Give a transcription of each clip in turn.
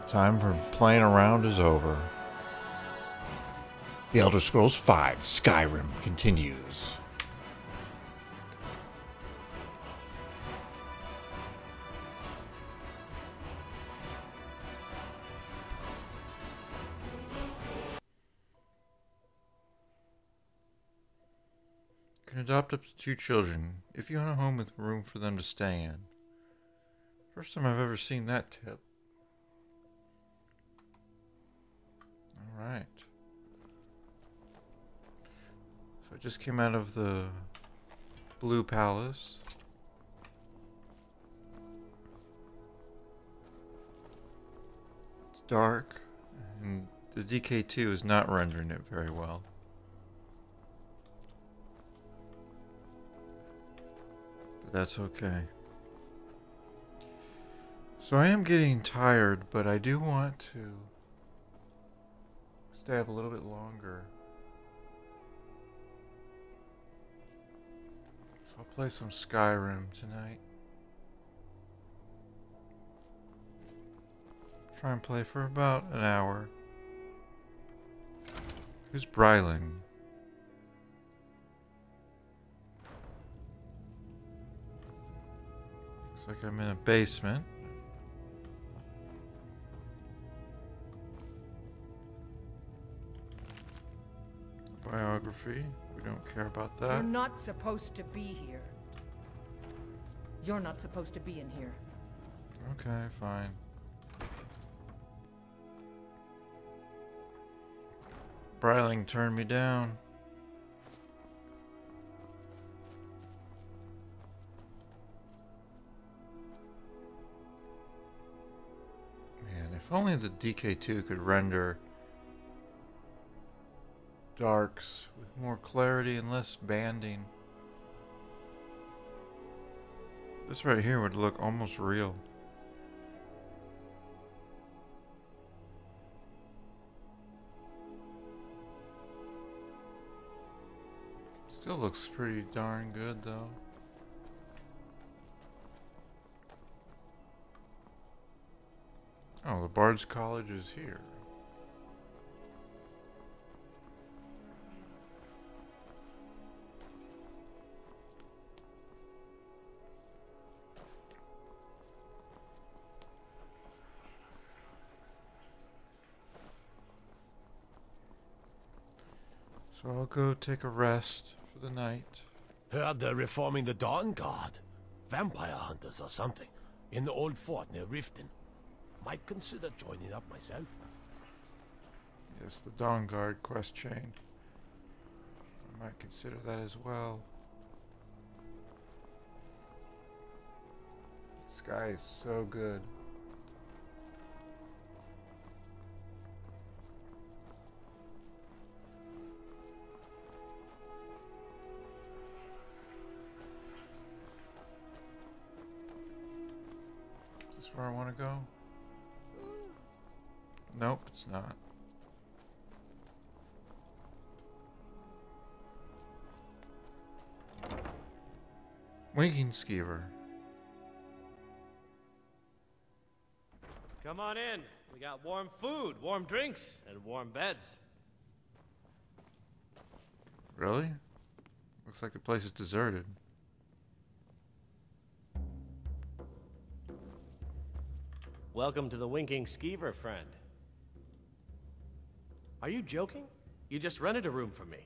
Time for playing around is over. The Elder Scrolls V Skyrim continues. You can adopt up to 2 children if you own a home with room for them to stay in. First time I've ever seen that tip. Alright. So I just came out of the Blue Palace. It's dark, and the DK2 is not rendering it very well. But that's okay. So I am getting tired, but I do want to stay up a little bit longer. So I'll play some Skyrim tonight. Try and play for about an hour. Who's Bryling? Looks like I'm in a basement. Biography. We don't care about that. You're not supposed to be here. You're not supposed to be in here. Okay, fine. Bryling turned me down. Man, if only the DK2 could render darks with more clarity and less banding. This right here would look almost real. Still looks pretty darn good though. Oh, the Bard's College is here. So I'll go take a rest for the night. Heard they're reforming the Dawn Guard. Vampire hunters or something. In the old fort near Riften. Might consider joining up myself. Yes, the Dawn Guard quest chain. I might consider that as well. The sky is so good. Is this where I want to go? Nope, it's not. Winking Skeever. Come on in. We got warm food, warm drinks, and warm beds. Really? Looks like the place is deserted. Welcome to the Winking Skeever, friend. Are you joking? You just rented a room for me.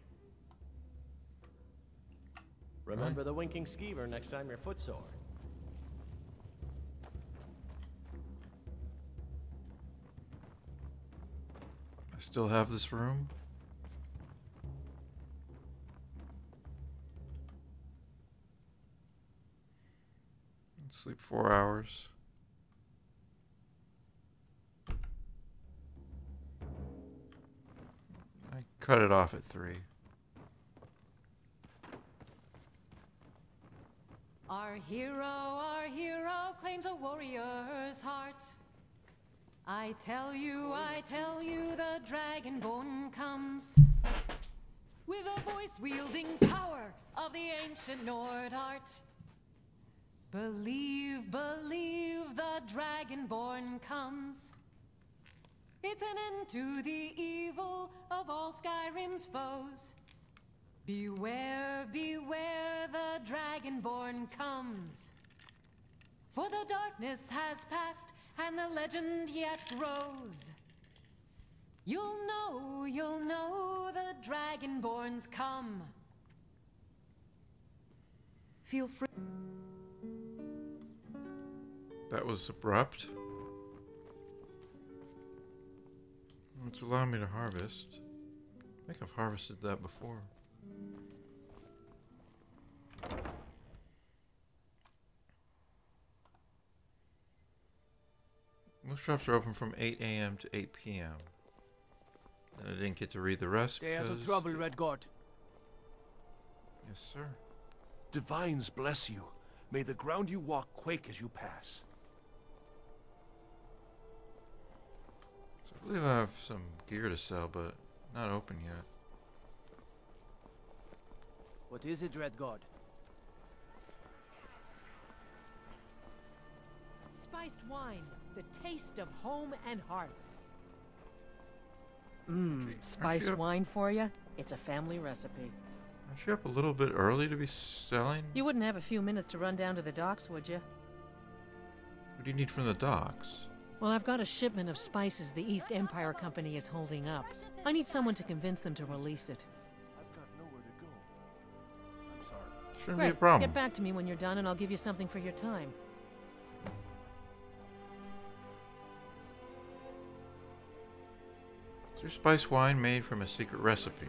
Remember the Winking Skeever next time you're footsore. I still have this room. Sleep 4 hours. I cut it off at 3. Our hero claims a warrior's heart. I tell you, the Dragonborn comes with a voice-wielding power of the ancient Nord art. Believe, the Dragonborn comes. It's an end to the evil of all Skyrim's foes. Beware, beware, the Dragonborn comes. For the darkness has passed, and the legend yet grows. You'll know, the Dragonborns come. Feel free. That was abrupt. It's allowing me to harvest. I think I've harvested that before. Most shops are open from 8 a.m. to 8 p.m. And I didn't get to read the rest. Stay out of trouble, Redguard. Yes, sir. Divines bless you. May the ground you walk quake as you pass. So I believe I have some gear to sell, but not open yet. What is it, Redguard? Spiced wine, the taste of home and hearth. Spiced wine for you? It's a family recipe. Aren't you up a little bit early to be selling? You wouldn't have a few minutes to run down to the docks, would you? What do you need from the docks? Well, I've got a shipment of spices the East Empire Company is holding up. I need someone to convince them to release it. I've got nowhere to go. I'm sorry. Shouldn't be a Great. problem. Get back to me when you're done and I'll give you something for your time. Is your spice wine made from a secret recipe?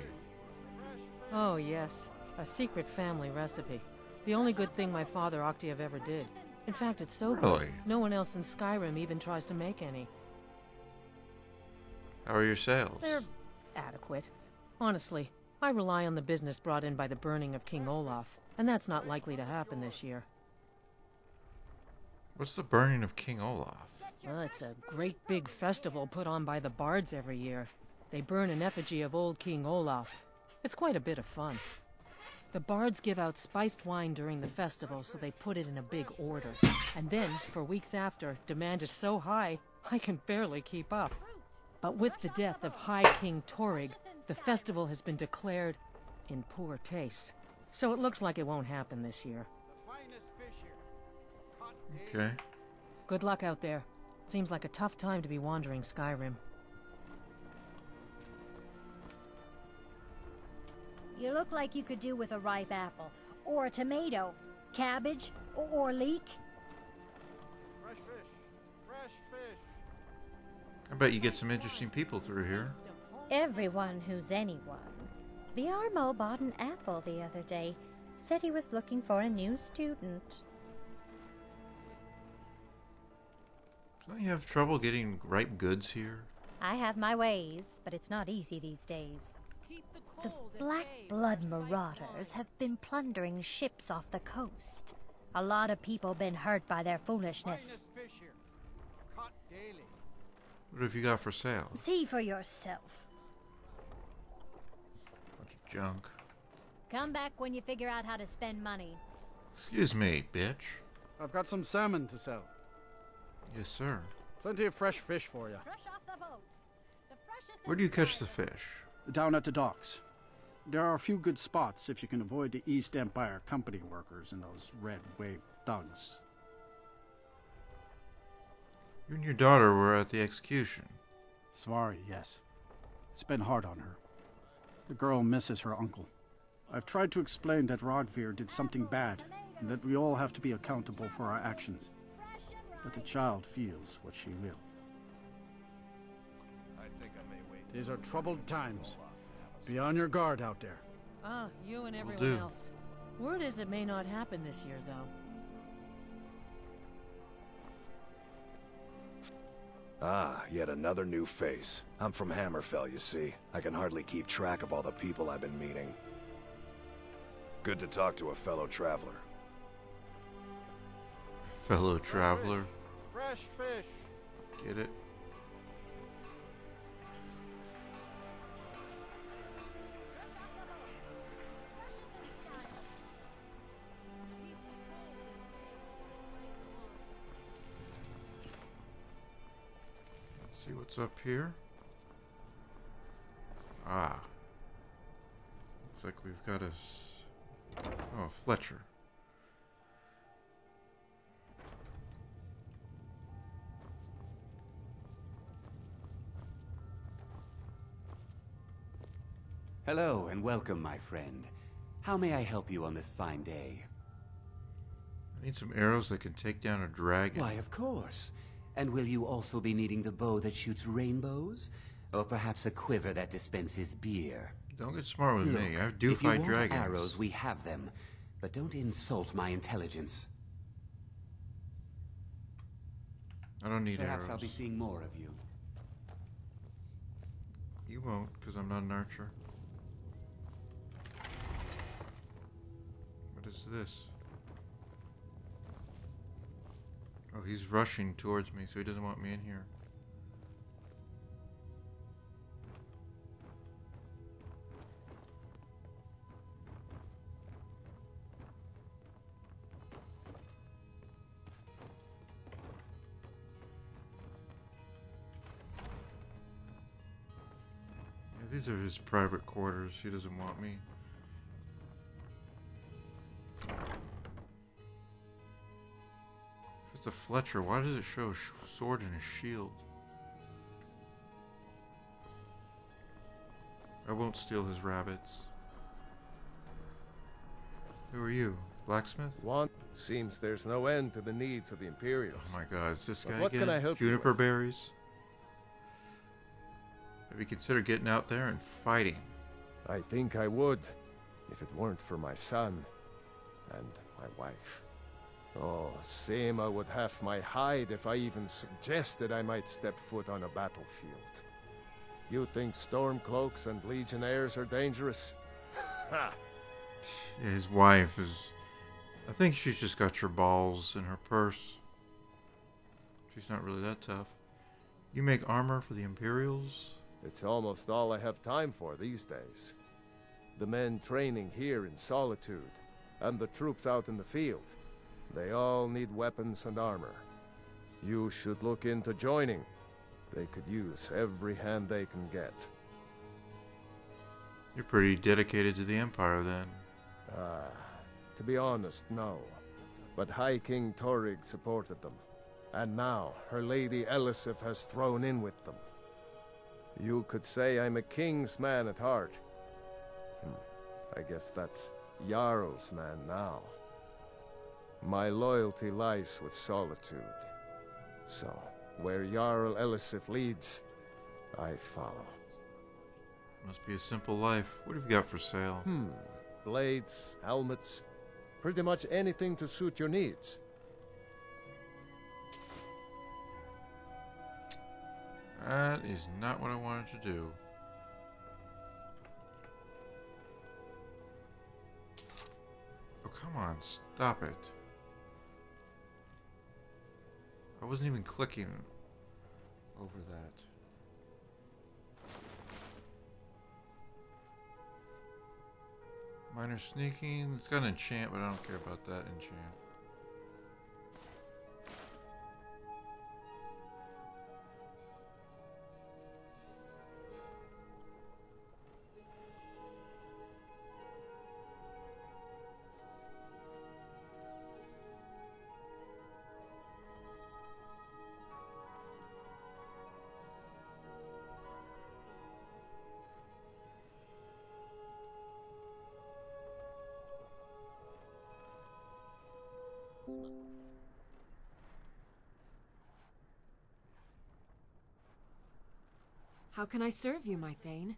Oh, yes. A secret family recipe. The only good thing my father Octave ever did. In fact, it's so good, Really? no one else in Skyrim even tries to make any. How are your sales? They're adequate. Honestly, I rely on the business brought in by the burning of King Olaf, and that's not likely to happen this year. What's the burning of King Olaf? Well, it's a great big festival put on by the bards every year. They burn an effigy of old King Olaf. It's quite a bit of fun. The bards give out spiced wine during the festival, so they put it in a big order. And then, for weeks after, demand is so high, I can barely keep up. But with the death of High King Torrig, the festival has been declared in poor taste. So it looks like it won't happen this year. Okay. Good luck out there. Seems like a tough time to be wandering Skyrim. You look like you could do with a ripe apple, or a tomato, cabbage, or leek. Fresh fish. Fresh fish. I bet you get some interesting people through here. Everyone who's anyone. The Armo bought an apple the other day. Said he was looking for a new student. Don't you have trouble getting ripe goods here? I have my ways, but it's not easy these days. The Black Blood marauders have been plundering ships off the coast. A lot of people been hurt by their foolishness. Fish here. Caught daily. What have you got for sale? See for yourself. Bunch of junk. Come back when you figure out how to spend money. Excuse me, bitch. I've got some salmon to sell. Yes, sir. Plenty of fresh fish for you. Fresh off the boat. The freshest Where do you catch the fish? Down at the docks. There are a few good spots if you can avoid the East Empire Company workers and those red wave thugs. You and your daughter were at the execution. Svari, yes. It's been hard on her. The girl misses her uncle. I've tried to explain that Rodvir did something bad, and that we all have to be accountable for our actions. But the child feels what she will. I think I may wait. These are troubled times. Be on your guard out there. Ah, you and Will everyone do. else. Word is it may not happen this year, though. Ah, yet another new face. I'm from Hammerfell, you see. I can hardly keep track of all the people I've been meeting. Good to talk to a fellow traveler. Fellow traveler. Fresh fish. Get it? Let's see what's up here. Ah. Looks like we've got oh, Fletcher. Hello and welcome, my friend. How may I help you on this fine day? I need some arrows that can take down a dragon. Why, of course. And will you also be needing the bow that shoots rainbows? Or perhaps a quiver that dispenses beer? Don't get smart with me. I do if you fight want dragons. Arrows, we have them. But don't insult my intelligence. I don't need Perhaps arrows. I'll be seeing more of you. You won't, because I'm not an archer. What is this? Oh, he's rushing towards me, so he doesn't want me in here. Yeah, these are his private quarters. He doesn't want me. It's a Fletcher. Why does it show a sword and a shield? I won't steal his rabbits. Who are you? Blacksmith? One seems there's no end to the needs of the Imperials. Oh my god, is this guy What again? can I help you Juniper with? berries? Maybe consider getting out there and fighting. I think I would, if it weren't for my son and my wife. Oh, Seema would have my hide if I even suggested I might step foot on a battlefield. You think Stormcloaks and Legionnaires are dangerous? Ha! Yeah, his wife is... I think she's just got your balls in her purse. She's not really that tough. You make armor for the Imperials? It's almost all I have time for these days. The men training here in Solitude, and the troops out in the field. They all need weapons and armor. You should look into joining. They could use every hand they can get. You're pretty dedicated to the Empire, then. To be honest, no. But High King Torrig supported them. And now, her Lady Elisif has thrown in with them. You could say I'm a king's man at heart. I guess that's Jarl's man now. My loyalty lies with Solitude. So, where Jarl Elisif leads, I follow. Must be a simple life. What have you got for sale? Blades, helmets, pretty much anything to suit your needs. That is not what I wanted to do. Oh, come on, stop it. I wasn't even clicking over that. Minor sneaking. It's got an enchant, but I don't care about that enchant. How can I serve you, my Thane?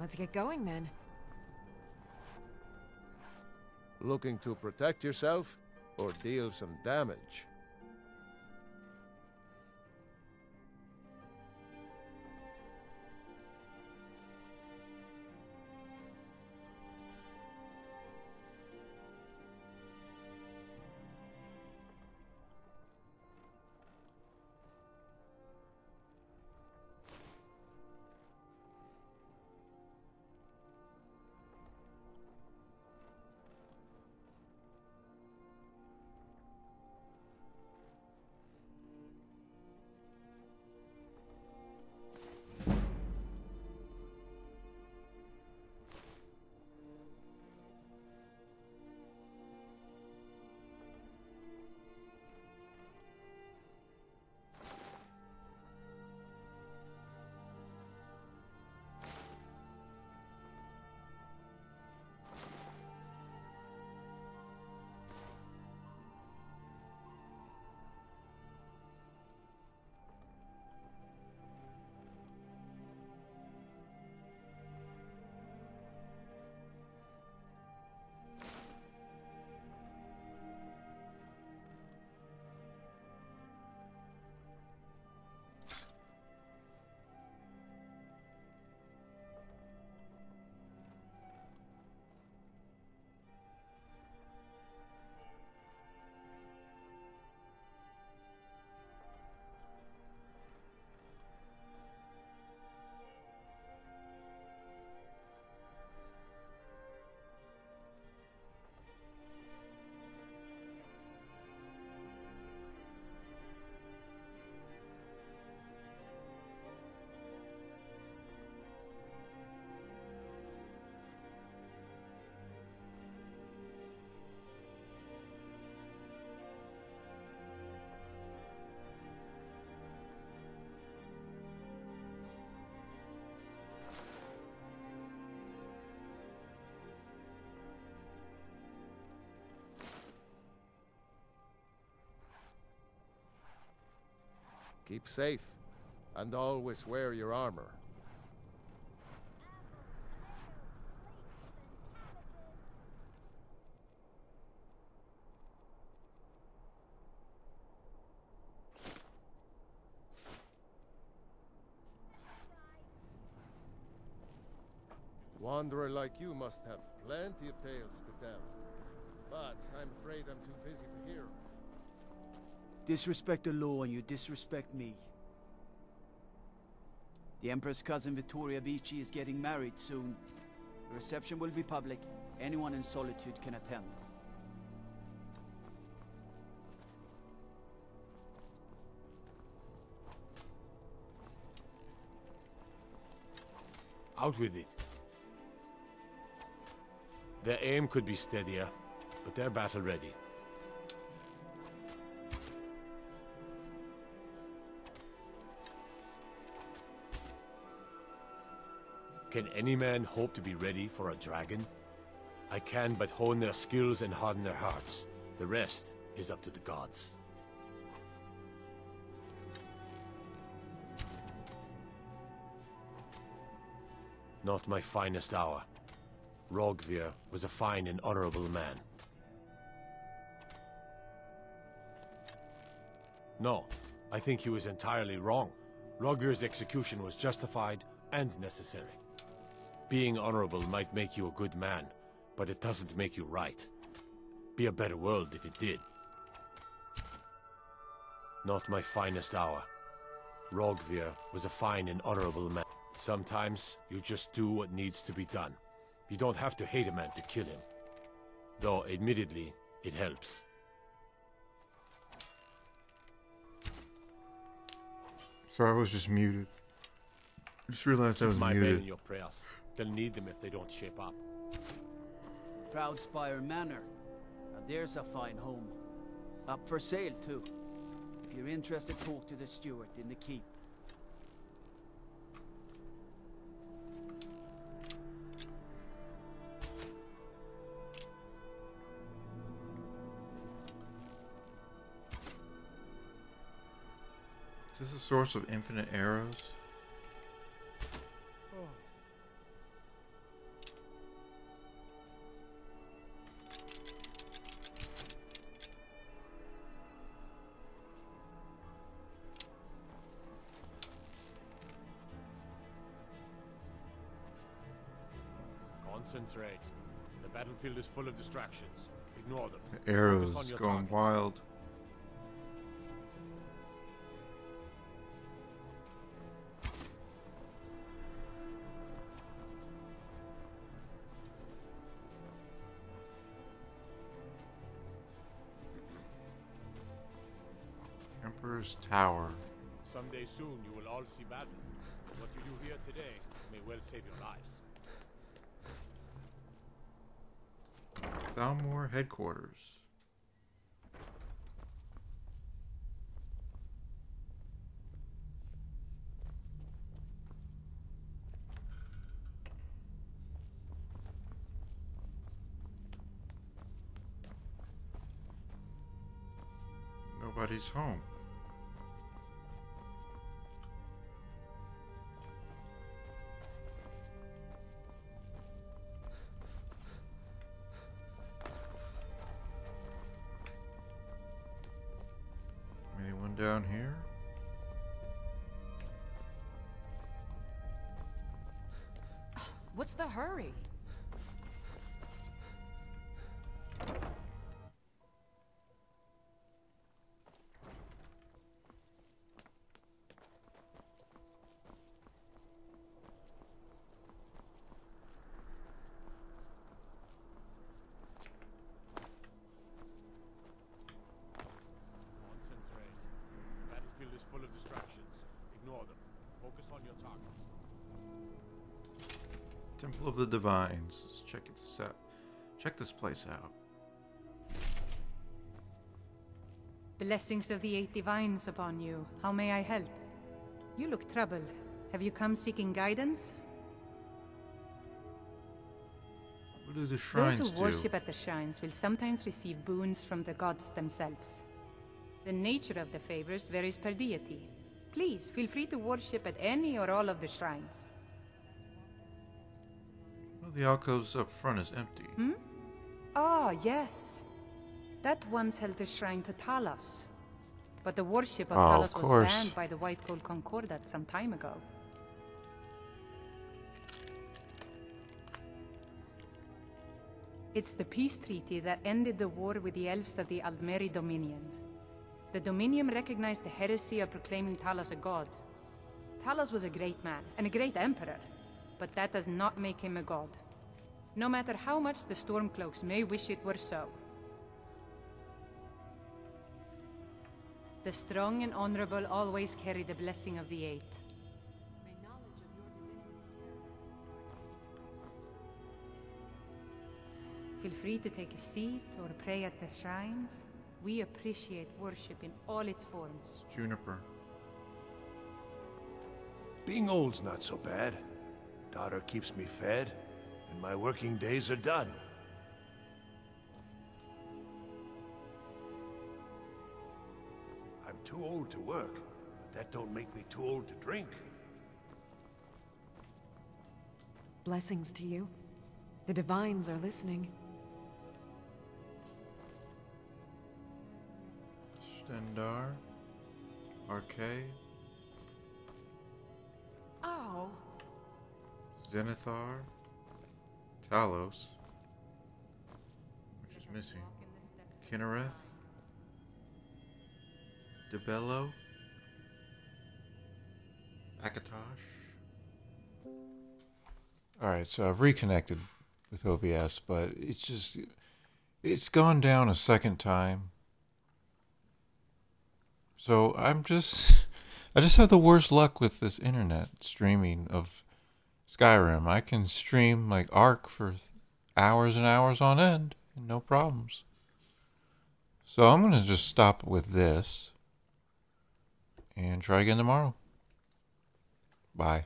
Let's get going then. Looking to protect yourself or deal some damage? Keep safe, and always wear your armor. Wanderer like you must have plenty of tales to tell. But I'm afraid I'm too busy to hear. Disrespect the law and you disrespect me. The Emperor's cousin Vittoria Vici is getting married soon. The reception will be public. Anyone in Solitude can attend. Out with it. Their aim could be steadier, but they're battle ready. Can any man hope to be ready for a dragon? I can but hone their skills and harden their hearts. The rest is up to the gods. Not my finest hour. Rogvir was a fine and honorable man. No, I think he was entirely wrong. Rogvir's execution was justified and necessary. Being honorable might make you a good man, but it doesn't make you right. Be a better world if it did. Not my finest hour. Rogvir was a fine and honorable man. Sometimes you just do what needs to be done. You don't have to hate a man to kill him. Though, admittedly, it helps. Sorry, I was just muted. I just realized I was my muted. men in your prayers. They'll need them if they don't shape up. Proudspire Manor. Now there's a fine home. Up for sale, too. If you're interested, talk to the steward in the keep. Is this a source of infinite arrows? Concentrate. The battlefield is full of distractions. Ignore them. The arrows Focus on your going targets. wild. Emperor's Tower. Someday soon you will all see battle. What you do here today may well save your lives. Thalmor headquarters. Nobody's home. Anyone down here? What's the hurry? Full of distractions. Ignore them. Focus on your targets. Temple of the Divines. Let's check this out. Check this place out. Blessings of the Eight Divines upon you. How may I help? You look troubled. Have you come seeking guidance? What do the shrines Those who do? worship at the shrines will sometimes receive boons from the gods themselves. The nature of the favors varies per deity. Please, feel free to worship at any or all of the shrines. Well, the alcoves up front is empty. Ah, yes. That once held the shrine to Talos. But the worship of Oh, of Talos was course. banned by the White Gold Concordat some time ago. It's the peace treaty that ended the war with the elves of the Aldmeri Dominion. The Dominion recognized the heresy of proclaiming Talos a god. Talos was a great man, and a great emperor, but that does not make him a god. No matter how much the Stormcloaks may wish it were so. The strong and honorable always carry the blessing of the Eight. Feel free to take a seat or pray at the shrines. We appreciate worship in all its forms. It's Juniper. Being old's not so bad. Daughter keeps me fed, and my working days are done. I'm too old to work, but that don't make me too old to drink. Blessings to you. The Divines are listening. Stendarr. Arcade. Oh. Zenithar. Talos. Which is missing. Kinnereth. Debello. Akatosh. Alright, so I've reconnected with OBS, but it's gone down a second time. So I just have the worst luck with this internet streaming of Skyrim. I can stream like Ark for hours and hours on end, and no problems. So I'm going to just stop with this and try again tomorrow. Bye.